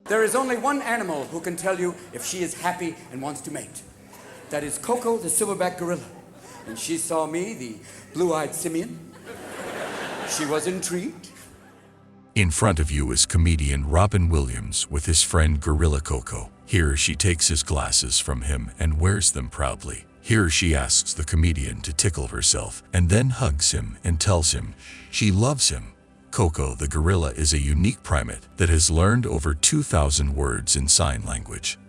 There is only one animal who can tell you if she is happy and wants to mate. That is Koko, the silverback gorilla. And she saw me, the blue-eyed simian. She was intrigued. In front of you is comedian Robin Williams with his friend Gorilla Koko. Here she takes his glasses from him and wears them proudly. Here she asks the comedian to tickle herself and then hugs him and tells him she loves him. Koko the gorilla is a unique primate that has learned over 2,000 words in sign language.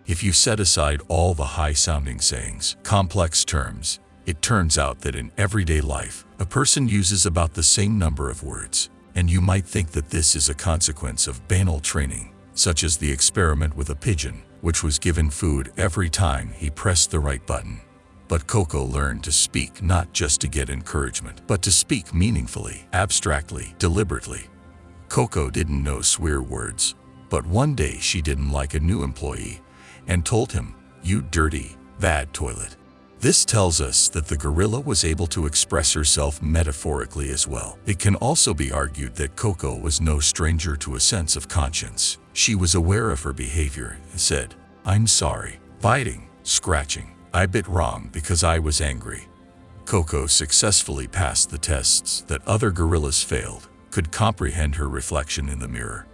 If you set aside all the high-sounding sayings, complex terms, it turns out that in everyday life, a person uses about the same number of words. And you might think that this is a consequence of banal training, such as the experiment with a pigeon, which was given food every time he pressed the right button. But Koko learned to speak not just to get encouragement, but to speak meaningfully, abstractly, deliberately. Koko didn't know swear words, but one day she didn't like a new employee and told him, "You dirty, bad toilet." This tells us that the gorilla was able to express herself metaphorically as well. It can also be argued that Koko was no stranger to a sense of conscience. She was aware of her behavior and said, "I'm sorry, biting, scratching. I bit wrong because I was angry." Koko successfully passed the tests that other gorillas failed, could comprehend her reflection in the mirror.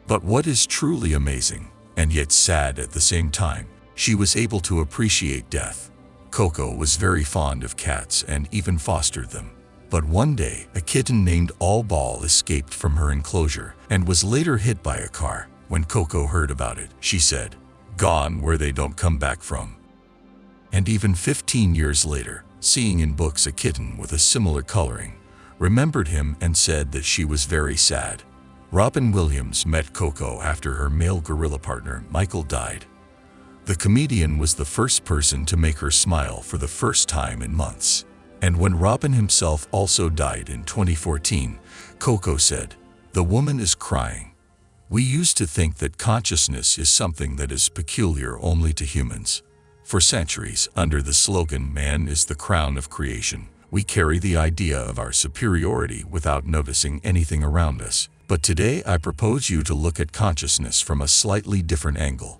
But what is truly amazing, and yet sad at the same time, she was able to appreciate death. Koko was very fond of cats and even fostered them. But one day, a kitten named All Ball escaped from her enclosure and was later hit by a car. When Koko heard about it, she said, "Gone where they don't come back from." And even 15 years later, seeing in books a kitten with a similar coloring, remembered him and said that she was very sad. Robin Williams met Koko after her male gorilla partner, Michael, died. The comedian was the first person to make her smile for the first time in months. And when Robin himself also died in 2014, Koko said, "The woman is crying." We used to think that consciousness is something that is peculiar only to humans. For centuries, under the slogan, "Man is the crown of creation," we carry the idea of our superiority without noticing anything around us. But today I propose you to look at consciousness from a slightly different angle.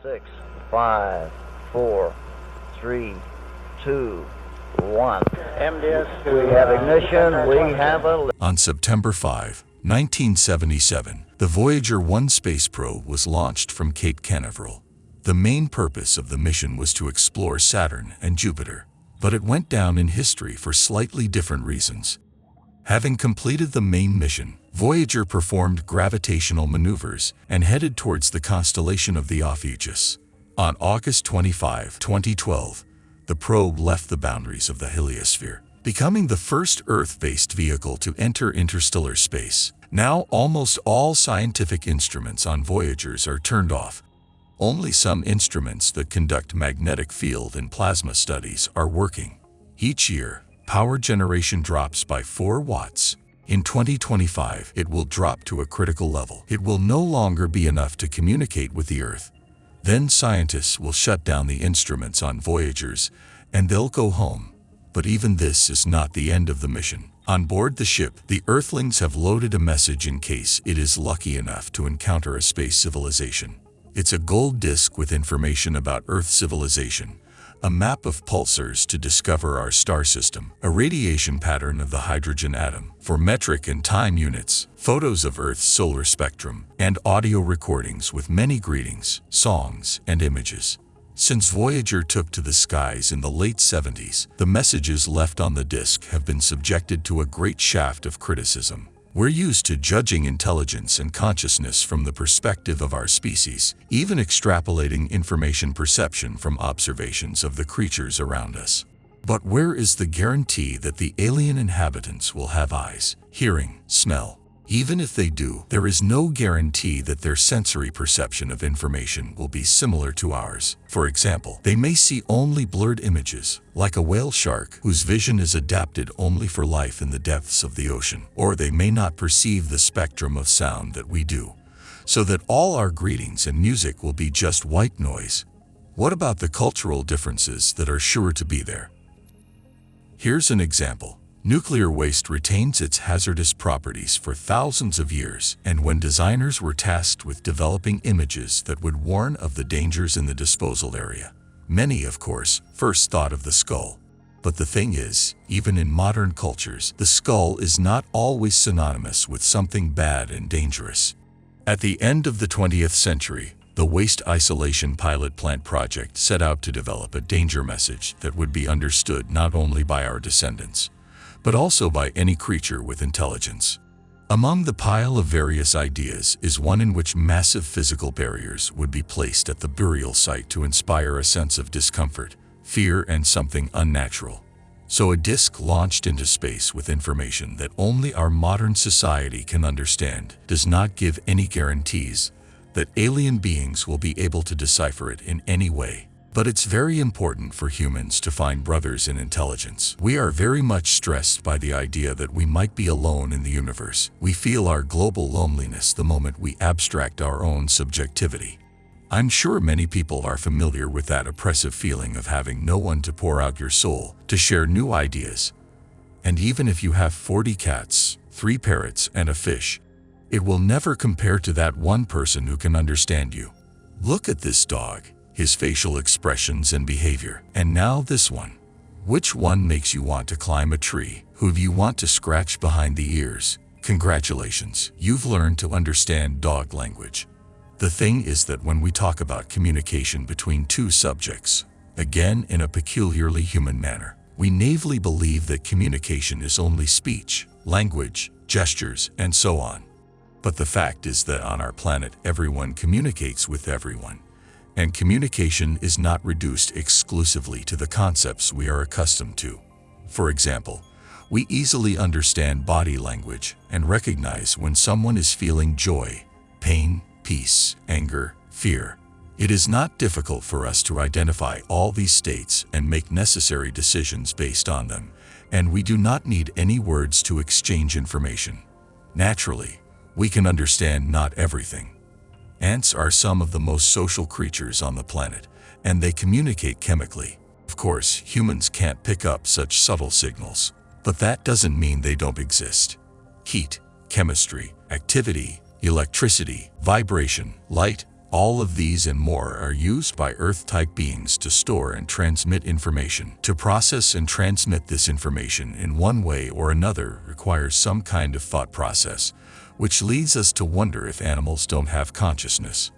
6, 5, 4, 3, 2, 1. MDS, we have ignition, we have a... On September 5, 1977, the Voyager 1 space probe was launched from Cape Canaveral. The main purpose of the mission was to explore Saturn and Jupiter, but it went down in history for slightly different reasons. Having completed the main mission, Voyager performed gravitational maneuvers and headed towards the constellation of the Ophiuchus. On August 25, 2012, the probe left the boundaries of the heliosphere, becoming the first Earth-based vehicle to enter interstellar space. Now, almost all scientific instruments on Voyagers are turned off. Only some instruments that conduct magnetic field and plasma studies are working. Each year, power generation drops by 4 watts. In 2025, it will drop to a critical level. It will no longer be enough to communicate with the Earth. Then scientists will shut down the instruments on Voyagers, and they'll go home. But even this is not the end of the mission. On board the ship, the Earthlings have loaded a message in case it is lucky enough to encounter a space civilization. It's a gold disc with information about Earth civilization, a map of pulsars to discover our star system, a radiation pattern of the hydrogen atom for metric and time units, photos of Earth's solar spectrum, and audio recordings with many greetings, songs, and images. Since Voyager took to the skies in the late 70s, the messages left on the disk have been subjected to a great shaft of criticism. We're used to judging intelligence and consciousness from the perspective of our species, even extrapolating information perception from observations of the creatures around us. But where is the guarantee that the alien inhabitants will have eyes, hearing, smell? Even if they do, there is no guarantee that their sensory perception of information will be similar to ours. For example, they may see only blurred images, like a whale shark whose vision is adapted only for life in the depths of the ocean. Or they may not perceive the spectrum of sound that we do, so that all our greetings and music will be just white noise. What about the cultural differences that are sure to be there? Here's an example. Nuclear waste retains its hazardous properties for thousands of years, and when designers were tasked with developing images that would warn of the dangers in the disposal area, many, of course, first thought of the skull. But the thing is, even in modern cultures, the skull is not always synonymous with something bad and dangerous. At the end of the 20th century, the Waste Isolation Pilot Plant Project set out to develop a danger message that would be understood not only by our descendants, but also by any creature with intelligence. Among the pile of various ideas is one in which massive physical barriers would be placed at the burial site to inspire a sense of discomfort, fear, and something unnatural. So a disc launched into space with information that only our modern society can understand does not give any guarantees that alien beings will be able to decipher it in any way. But it's very important for humans to find brothers in intelligence. We are very much stressed by the idea that we might be alone in the universe. We feel our global loneliness the moment we abstract our own subjectivity. I'm sure many people are familiar with that oppressive feeling of having no one to pour out your soul, to share new ideas. And even if you have 40 cats, 3 parrots, and a fish, it will never compare to that one person who can understand you. Look at this dog, his facial expressions and behavior. And now this one. Which one makes you want to climb a tree? Who do you want to scratch behind the ears? Congratulations, you've learned to understand dog language. The thing is that when we talk about communication between two subjects, again in a peculiarly human manner, we naively believe that communication is only speech, language, gestures, and so on. But the fact is that on our planet everyone communicates with everyone. And communication is not reduced exclusively to the concepts we are accustomed to. For example, we easily understand body language and recognize when someone is feeling joy, pain, peace, anger, fear. It is not difficult for us to identify all these states and make necessary decisions based on them, and we do not need any words to exchange information. Naturally, we can understand not everything. Ants are some of the most social creatures on the planet, and they communicate chemically. Of course, humans can't pick up such subtle signals, but that doesn't mean they don't exist. Heat, chemistry, activity, electricity, vibration, light, all of these and more are used by Earth-type beings to store and transmit information. To process and transmit this information in one way or another requires some kind of thought process, which leads us to wonder if animals don't have consciousness.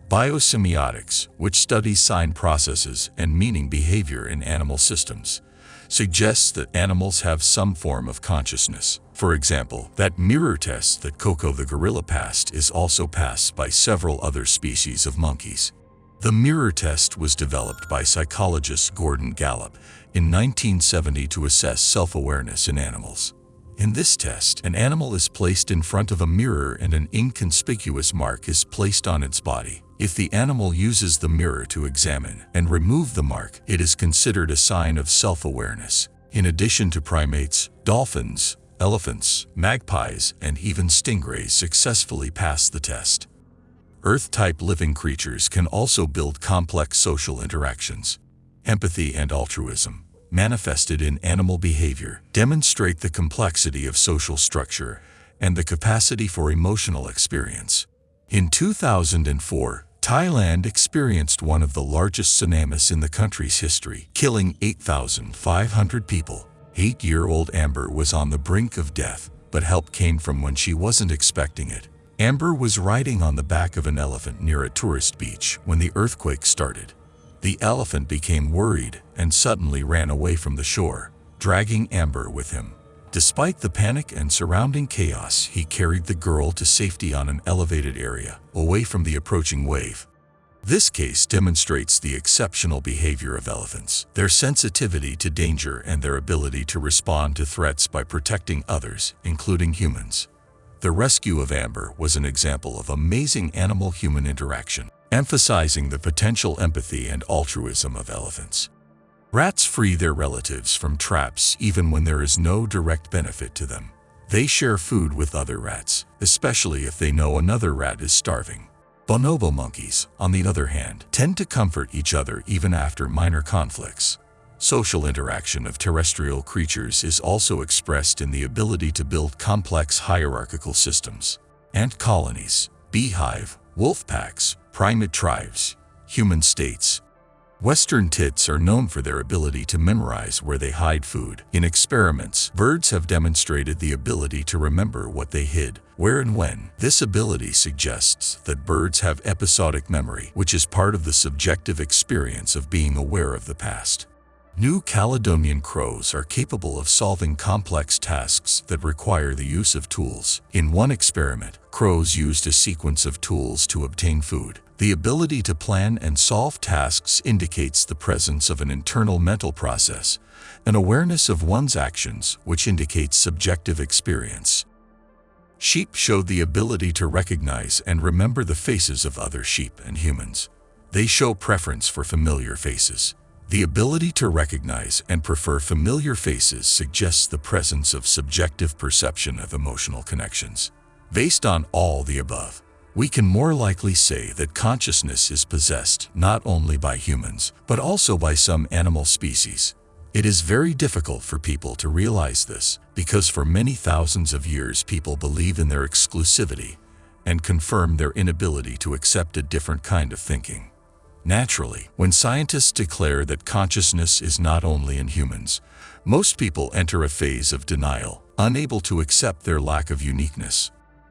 Biosemiotics, which studies sign processes and meaning behavior in animal systems, suggests that animals have some form of consciousness. For example, that mirror test that Koko the gorilla passed is also passed by several other species of monkeys. The mirror test was developed by psychologist Gordon Gallup in 1970 to assess self-awareness in animals. In this test, an animal is placed in front of a mirror and an inconspicuous mark is placed on its body. If the animal uses the mirror to examine and remove the mark, it is considered a sign of self-awareness. In addition to primates, dolphins, elephants, magpies, and even stingrays successfully pass the test. Earth-type living creatures can also build complex social interactions. Empathy and altruism, manifested in animal behavior, demonstrate the complexity of social structure and the capacity for emotional experience. In 2004, Thailand experienced one of the largest tsunamis in the country's history, killing 8,500 people. 8-year-old Amber was on the brink of death, but help came from when she wasn't expecting it. Amber was riding on the back of an elephant near a tourist beach when the earthquake started. The elephant became worried and suddenly ran away from the shore, dragging Amber with him. Despite the panic and surrounding chaos, he carried the girl to safety on an elevated area, away from the approaching wave. This case demonstrates the exceptional behavior of elephants, their sensitivity to danger and their ability to respond to threats by protecting others, including humans. The rescue of Amber was an example of amazing animal-human interaction, emphasizing the potential empathy and altruism of elephants. Rats free their relatives from traps even when there is no direct benefit to them. They share food with other rats, especially if they know another rat is starving. Bonobo monkeys, on the other hand, tend to comfort each other even after minor conflicts. Social interaction of terrestrial creatures is also expressed in the ability to build complex hierarchical systems. Ant colonies, beehive, wolf packs, primate tribes, human states. Western tits are known for their ability to memorize where they hide food. In experiments, birds have demonstrated the ability to remember what they hid, where and when. This ability suggests that birds have episodic memory, which is part of the subjective experience of being aware of the past. New Caledonian crows are capable of solving complex tasks that require the use of tools. In one experiment, crows used a sequence of tools to obtain food. The ability to plan and solve tasks indicates the presence of an internal mental process, an awareness of one's actions, which indicates subjective experience. Sheep showed the ability to recognize and remember the faces of other sheep and humans. They show preference for familiar faces. The ability to recognize and prefer familiar faces suggests the presence of subjective perception of emotional connections. Based on all the above, we can more likely say that consciousness is possessed not only by humans, but also by some animal species. It is very difficult for people to realize this, because for many thousands of years people believe in their exclusivity and confirm their inability to accept a different kind of thinking. Naturally, when scientists declare that consciousness is not only in humans, most people enter a phase of denial, unable to accept their lack of uniqueness.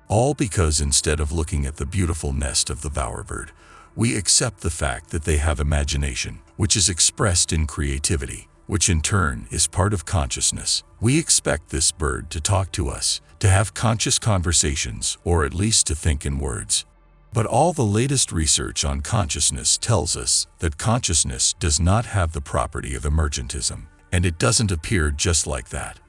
All because instead of looking at the beautiful nest of the bowerbird, we accept the fact that they have imagination, which is expressed in creativity, which in turn is part of consciousness. We expect this bird to talk to us, to have conscious conversations, or at least to think in words. But all the latest research on consciousness tells us that consciousness does not have the property of emergentism, and it doesn't appear just like that.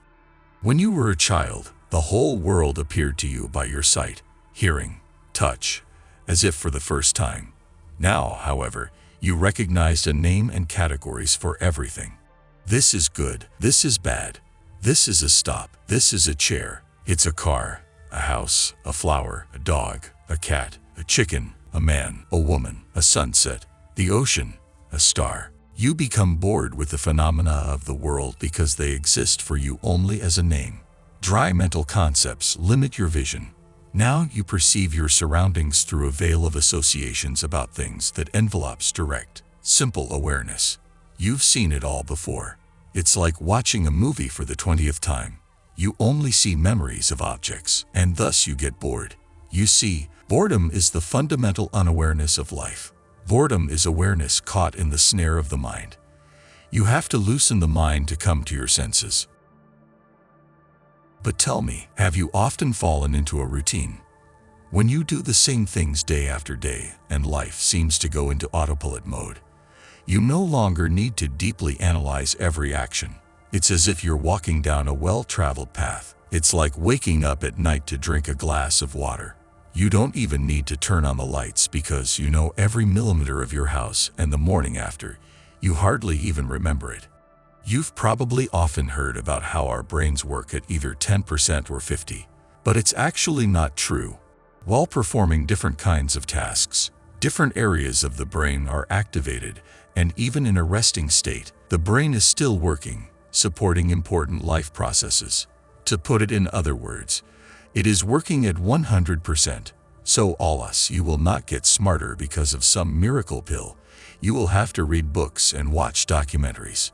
When you were a child, the whole world appeared to you by your sight, hearing, touch, as if for the first time. Now, however, you recognized a name and categories for everything. This is good, this is bad, this is a stop, this is a chair, it's a car, a house, a flower, a dog, a cat, a chicken, a man, a woman, a sunset, the ocean, a star. You become bored with the phenomena of the world because they exist for you only as a name. Dry mental concepts limit your vision. Now you perceive your surroundings through a veil of associations about things that envelopes direct, simple awareness. You've seen it all before. It's like watching a movie for the 20th time. You only see memories of objects, and thus you get bored. You see, boredom is the fundamental unawareness of life. Boredom is awareness caught in the snare of the mind. You have to loosen the mind to come to your senses. But tell me, have you often fallen into a routine? When you do the same things day after day and life seems to go into autopilot mode, you no longer need to deeply analyze every action. It's as if you're walking down a well-traveled path. It's like waking up at night to drink a glass of water. You don't even need to turn on the lights because you know every millimeter of your house, and the morning after, you hardly even remember it. You've probably often heard about how our brains work at either 10% or 50%, but it's actually not true. While performing different kinds of tasks, different areas of the brain are activated, and even in a resting state, the brain is still working, supporting important life processes. To put it in other words, it is working at 100%. So alas, you will not get smarter because of some miracle pill. You will have to read books and watch documentaries.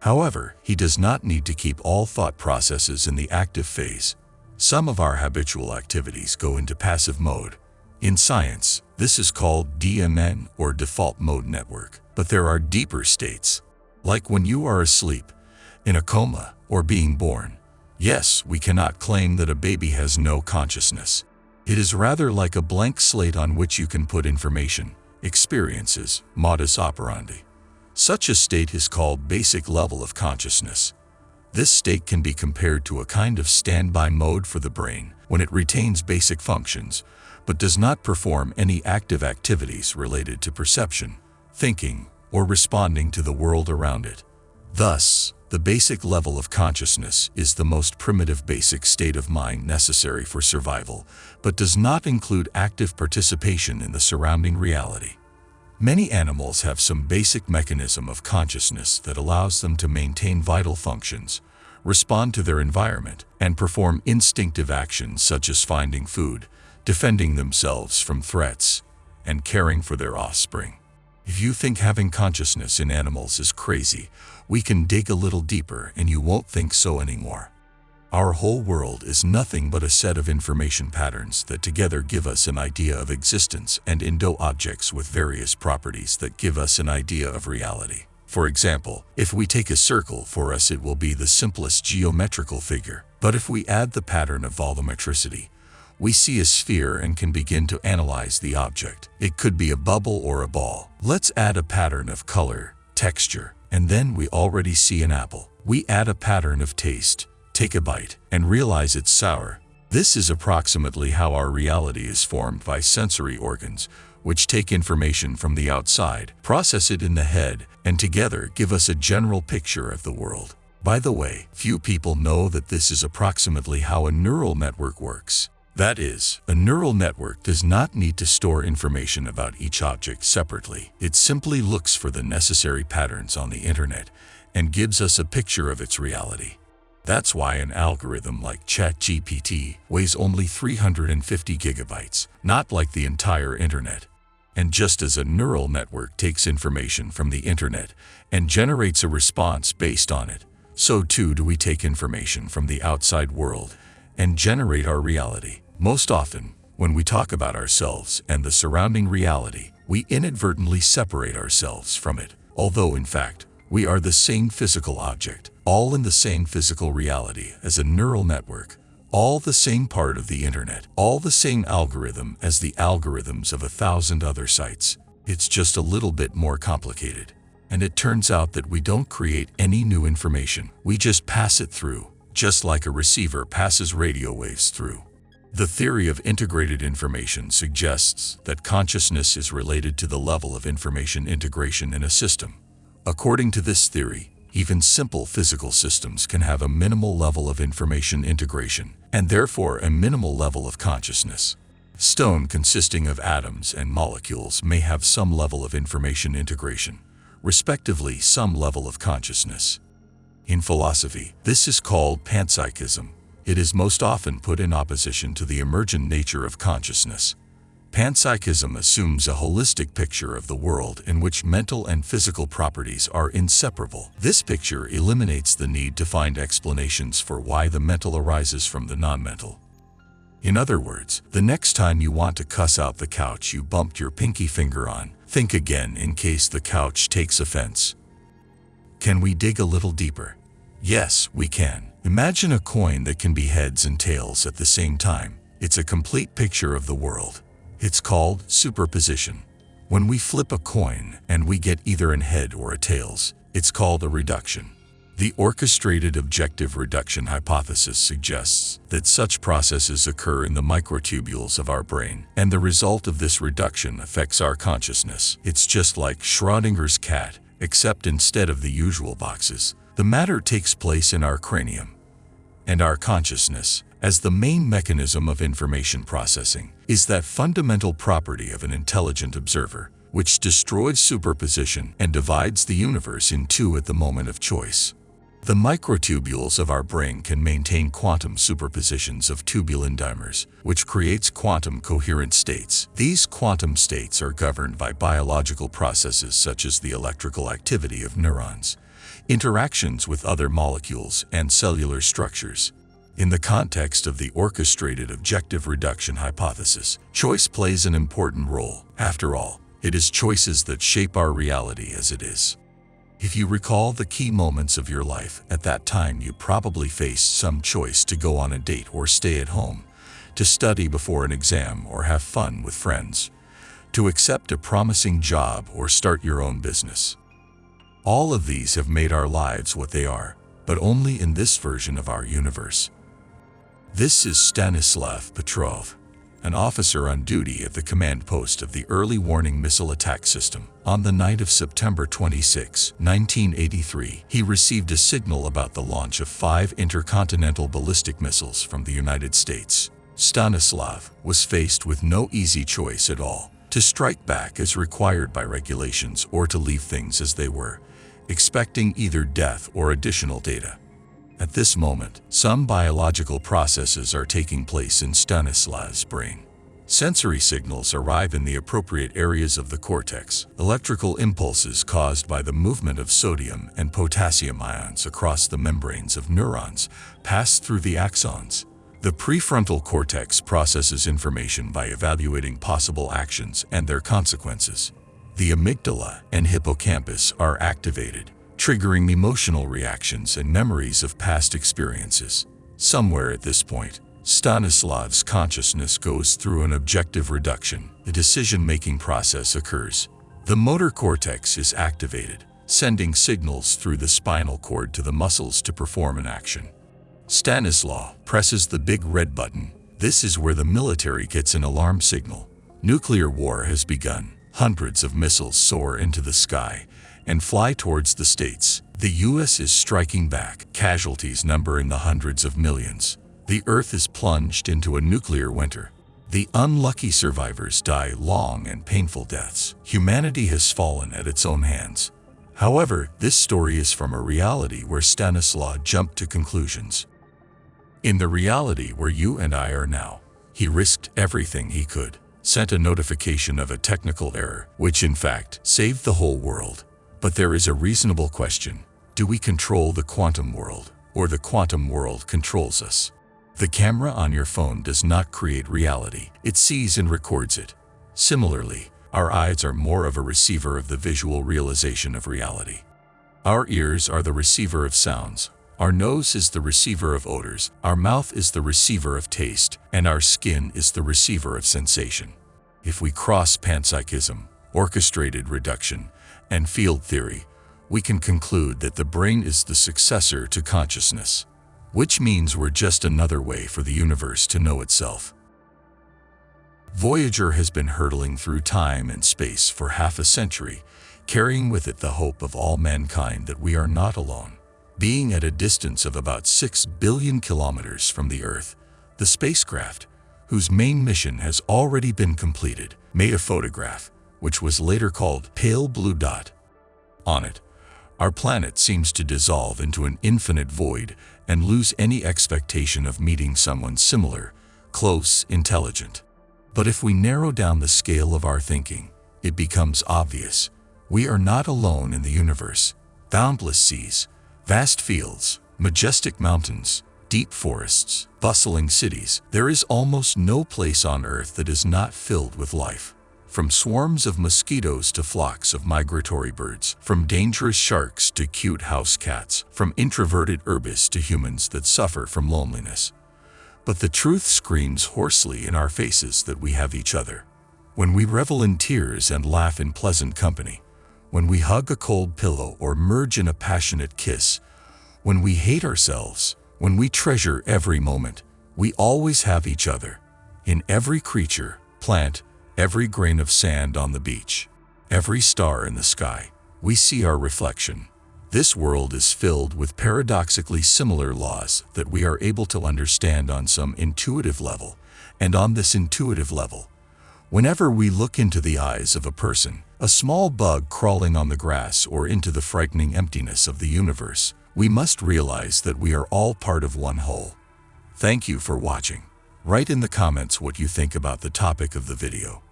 However, he does not need to keep all thought processes in the active phase. Some of our habitual activities go into passive mode. In science, this is called DMN or default mode network. But there are deeper states, like when you are asleep, in a coma, or being born. Yes, we cannot claim that a baby has no consciousness. It is rather like a blank slate on which you can put information, experiences, modus operandi. Such a state is called basic level of consciousness. This state can be compared to a kind of standby mode for the brain when it retains basic functions, but does not perform any active activities related to perception, thinking, or responding to the world around it. Thus, the basic level of consciousness is the most primitive basic state of mind necessary for survival, but does not include active participation in the surrounding reality. Many animals have some basic mechanism of consciousness that allows them to maintain vital functions, respond to their environment, and perform instinctive actions such as finding food, defending themselves from threats, and caring for their offspring. If you think having consciousness in animals is crazy, we can dig a little deeper and you won't think so anymore. Our whole world is nothing but a set of information patterns that together give us an idea of existence and indo objects with various properties that give us an idea of reality. For example, if we take a circle, for us it will be the simplest geometrical figure. But if we add the pattern of volumetricity, we see a sphere and can begin to analyze the object. It could be a bubble or a ball. Let's add a pattern of color, texture, and then we already see an apple. We add a pattern of taste, take a bite, and realize it's sour. This is approximately how our reality is formed by sensory organs, which take information from the outside, process it in the head, and together give us a general picture of the world. By the way, few people know that this is approximately how a neural network works. That is, a neural network does not need to store information about each object separately. It simply looks for the necessary patterns on the internet and gives us a picture of its reality. That's why an algorithm like ChatGPT weighs only 350 gigabytes, not like the entire internet. And just as a neural network takes information from the internet and generates a response based on it, so too do we take information from the outside world and generate our reality. Most often, when we talk about ourselves and the surrounding reality, we inadvertently separate ourselves from it, although in fact, we are the same physical object, all in the same physical reality as a neural network, all the same part of the internet, all the same algorithm as the algorithms of 1,000 other sites. It's just a little bit more complicated. And it turns out that we don't create any new information. We just pass it through, just like a receiver passes radio waves through. The theory of integrated information suggests that consciousness is related to the level of information integration in a system. According to this theory, even simple physical systems can have a minimal level of information integration, and therefore a minimal level of consciousness. Stone consisting of atoms and molecules may have some level of information integration, respectively some level of consciousness. In philosophy, this is called panpsychism. It is most often put in opposition to the emergent nature of consciousness. Panpsychism assumes a holistic picture of the world in which mental and physical properties are inseparable. This picture eliminates the need to find explanations for why the mental arises from the non-mental. In other words, the next time you want to cuss out the couch you bumped your pinky finger on, think again in case the couch takes offense. Can we dig a little deeper? Yes, we can. Imagine a coin that can be heads and tails at the same time. It's a complete picture of the world. It's called superposition. When we flip a coin and we get either a head or a tails, it's called a reduction. The orchestrated objective reduction hypothesis suggests that such processes occur in the microtubules of our brain, and the result of this reduction affects our consciousness. It's just like Schrödinger's cat, except instead of the usual boxes, the matter takes place in our cranium. And our consciousness, as the main mechanism of information processing, is that fundamental property of an intelligent observer, which destroys superposition and divides the universe in two at the moment of choice. The microtubules of our brain can maintain quantum superpositions of tubulin dimers, which creates quantum coherent states. These quantum states are governed by biological processes such as the electrical activity of neurons, interactions with other molecules, and cellular structures. In the context of the orchestrated objective reduction hypothesis, choice plays an important role. After all, it is choices that shape our reality as it is. If you recall the key moments of your life, at that time you probably faced some choice to go on a date or stay at home, to study before an exam or have fun with friends, to accept a promising job or start your own business. All of these have made our lives what they are, but only in this version of our universe. This is Stanislav Petrov, an officer on duty at the command post of the Early Warning Missile Attack System. On the night of September 26, 1983, he received a signal about the launch of 5 intercontinental ballistic missiles from the United States. Stanislav was faced with no easy choice at all: to strike back as required by regulations or to leave things as they were, expecting either death or additional data. At this moment, some biological processes are taking place in Stanislav's brain. Sensory signals arrive in the appropriate areas of the cortex. Electrical impulses caused by the movement of sodium and potassium ions across the membranes of neurons pass through the axons. The prefrontal cortex processes information by evaluating possible actions and their consequences. The amygdala and hippocampus are activated, triggering emotional reactions and memories of past experiences. Somewhere at this point, Stanislav's consciousness goes through an objective reduction. The decision-making process occurs. The motor cortex is activated, sending signals through the spinal cord to the muscles to perform an action. Stanislav presses the big red button. This is where the military gets an alarm signal. Nuclear war has begun. Hundreds of missiles soar into the sky and fly towards the States. The U.S. is striking back, casualties number in the hundreds of millions. The Earth is plunged into a nuclear winter. The unlucky survivors die long and painful deaths. Humanity has fallen at its own hands. However, this story is from a reality where Stanislav jumped to conclusions. In the reality where you and I are now, he risked everything he could, sent a notification of a technical error, which in fact saved the whole world. But there is a reasonable question. Do we control the quantum world, or the quantum world controls us? The camera on your phone does not create reality. It sees and records it. Similarly, our eyes are more of a receiver of the visual realization of reality. Our ears are the receiver of sounds. Our nose is the receiver of odors. Our mouth is the receiver of taste. And our skin is the receiver of sensation. If we cross panpsychism, orchestrated reduction, and field theory, we can conclude that the brain is the successor to consciousness, which means we're just another way for the universe to know itself. Voyager has been hurtling through time and space for half a century, carrying with it the hope of all mankind that we are not alone. Being at a distance of about 6 billion kilometers from the Earth, the spacecraft, whose main mission has already been completed, made a photograph, which was later called Pale Blue Dot. On it, our planet seems to dissolve into an infinite void and lose any expectation of meeting someone similar, close, intelligent. But if we narrow down the scale of our thinking, it becomes obvious. We are not alone in the universe. Boundless seas, vast fields, majestic mountains, deep forests, bustling cities. There is almost no place on Earth that is not filled with life. From swarms of mosquitoes to flocks of migratory birds, from dangerous sharks to cute house cats, from introverted herbists to humans that suffer from loneliness. But the truth screams hoarsely in our faces that we have each other. When we revel in tears and laugh in pleasant company, when we hug a cold pillow or merge in a passionate kiss, when we hate ourselves, when we treasure every moment, we always have each other. In every creature, plant, every grain of sand on the beach, every star in the sky, we see our reflection. This world is filled with paradoxically similar laws that we are able to understand on some intuitive level, and on this intuitive level, whenever we look into the eyes of a person, a small bug crawling on the grass, or into the frightening emptiness of the universe, we must realize that we are all part of one whole. Thank you for watching. Write in the comments what you think about the topic of the video.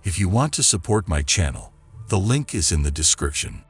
If you want to support my channel, the link is in the description.